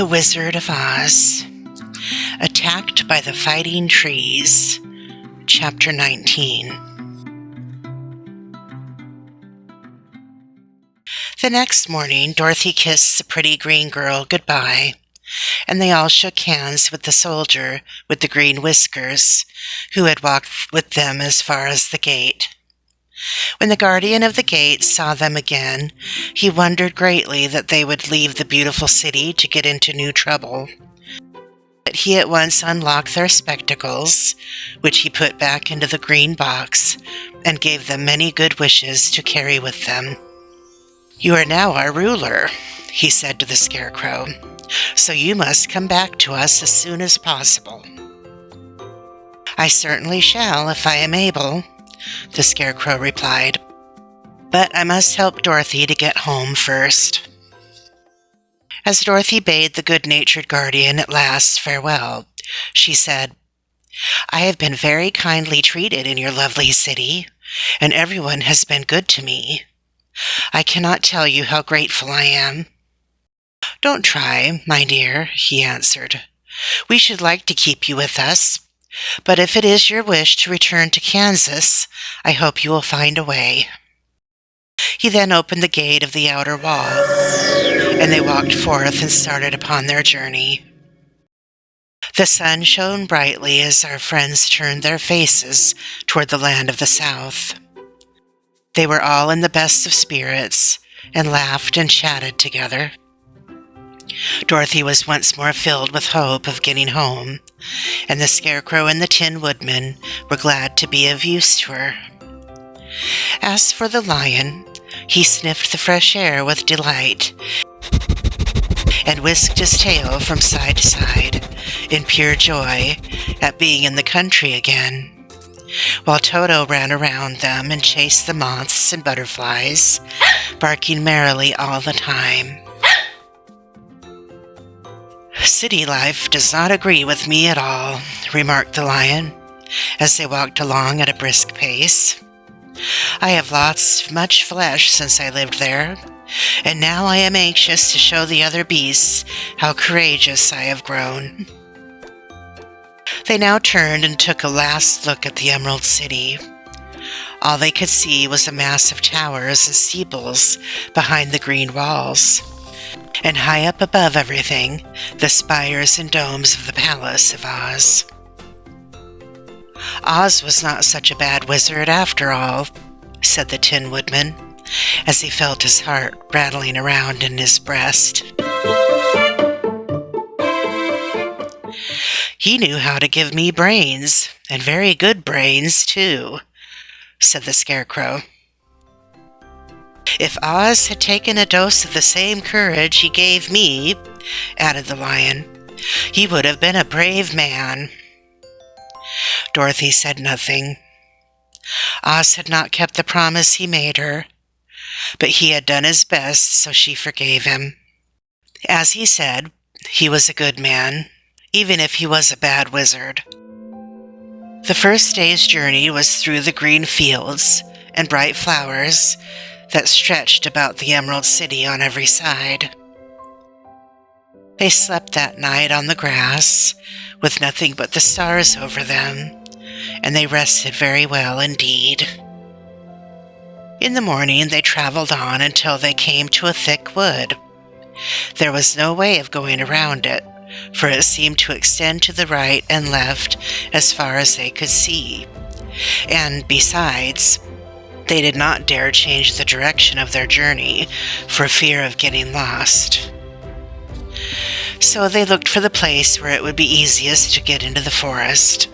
The Wizard of Oz. Attacked by the Fighting Trees. Chapter 19. The next morning, Dorothy kissed the pretty green girl goodbye, and they all shook hands with the soldier with the green whiskers, who had walked with them as far as the gate. When the guardian of the gate saw them again, he wondered greatly that they would leave the beautiful city to get into new trouble. But he at once unlocked their spectacles, which he put back into the green box, and gave them many good wishes to carry with them. "You are now our ruler," he said to the Scarecrow, "so you must come back to us as soon as possible." "I certainly shall, if I am able," the Scarecrow replied, "but I must help Dorothy to get home first." As Dorothy bade the good-natured guardian at last farewell, she said, "I have been very kindly treated in your lovely city, and everyone has been good to me. I cannot tell you how grateful I am." "Don't try, my dear," he answered. "We should like to keep you with us, but if it is your wish to return to Kansas, I hope you will find a way." He then opened the gate of the outer wall, and they walked forth and started upon their journey. The sun shone brightly as our friends turned their faces toward the land of the South. They were all in the best of spirits and laughed and chatted together. Dorothy was once more filled with hope of getting home, and the Scarecrow and the Tin Woodman were glad to be of use to her. As for the lion, he sniffed the fresh air with delight and whisked his tail from side to side in pure joy at being in the country again, while Toto ran around them and chased the moths and butterflies, barking merrily all the time. "City life does not agree with me at all," remarked the lion, as they walked along at a brisk pace. "I have lost much flesh since I lived there, and now I am anxious to show the other beasts how courageous I have grown." They now turned and took a last look at the Emerald City. All they could see was a mass of towers and steeples behind the green walls, and high up above everything, the spires and domes of the Palace of Oz. "Oz was not such a bad wizard after all," said the Tin Woodman, as he felt his heart rattling around in his breast. "He knew how to give me brains, and very good brains, too," said the Scarecrow. "If Oz had taken a dose of the same courage he gave me," added the lion, "he would have been a brave man." Dorothy said nothing. Oz had not kept the promise he made her, but he had done his best, so she forgave him. As he said, he was a good man, even if he was a bad wizard. The first day's journey was through the green fields and bright flowers that stretched about the Emerald City on every side. They slept that night on the grass, with nothing but the stars over them, and they rested very well indeed. In the morning they traveled on until they came to a thick wood. There was no way of going around it, for it seemed to extend to the right and left as far as they could see, and besides, they did not dare change the direction of their journey for fear of getting lost. So they looked for the place where it would be easiest to get into the forest.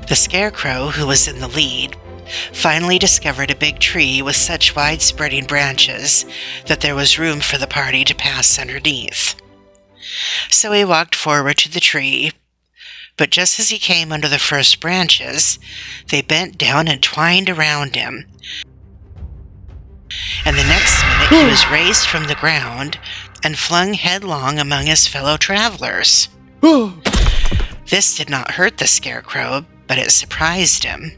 The Scarecrow, who was in the lead, finally discovered a big tree with such wide-spreading branches that there was room for the party to pass underneath. So he walked forward to the tree, but just as he came under the first branches, they bent down and twined around him. And the next minute he was raised from the ground and flung headlong among his fellow travelers. This did not hurt the Scarecrow, but it surprised him,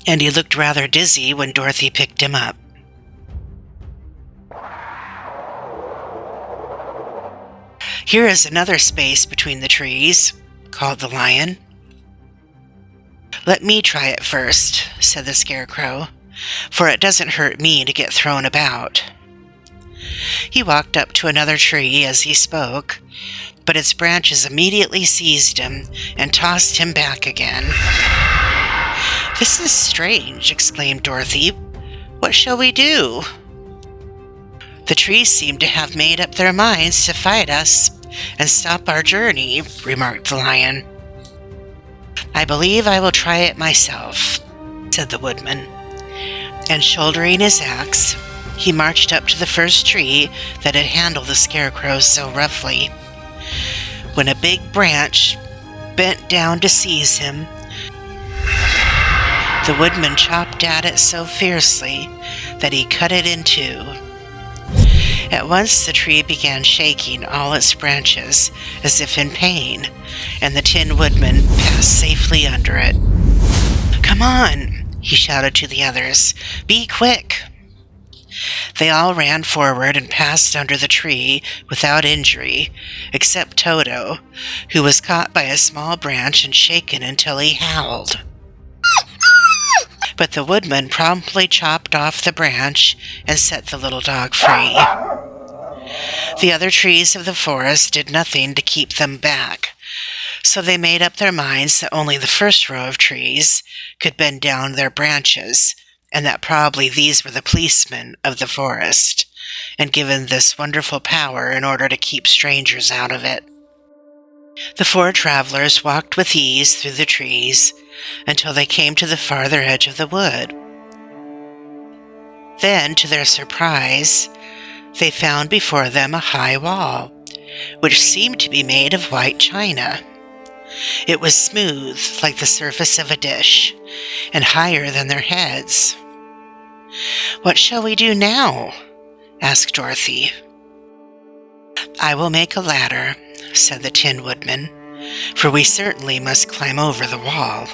and he looked rather dizzy when Dorothy picked him up. "Here is another space between the trees," called the lion. "Let me try it first," said the scarecrow, "for it doesn't hurt me to get thrown about." He walked up to another tree as he spoke, but its branches immediately seized him and tossed him back again. "This is strange," exclaimed Dorothy. "What shall we do?" "The trees seem to have made up their minds to fight us and stop our journey," remarked the lion. "I believe I will try it myself," said the woodman. And shouldering his axe, he marched up to the first tree that had handled the scarecrow so roughly. When a big branch bent down to seize him, the woodman chopped at it so fiercely that he cut it in two. At once the tree began shaking all its branches as if in pain, and the Tin Woodman passed safely under it. "Come on," he shouted to the others. "Be quick." They all ran forward and passed under the tree without injury, except Toto, who was caught by a small branch and shaken until he howled. But the woodman promptly chopped off the branch and set the little dog free. The other trees of the forest did nothing to keep them back, so they made up their minds that only the first row of trees could bend down their branches, and that probably these were the policemen of the forest, and given this wonderful power in order to keep strangers out of it. The four travelers walked with ease through the trees until they came to the farther edge of the wood. Then, to their surprise, they found before them a high wall, which seemed to be made of white china. It was smooth, like the surface of a dish, and higher than their heads. "What shall we do now?" asked Dorothy. "I will make a ladder," said the Tin Woodman, "for we certainly must climb over the wall."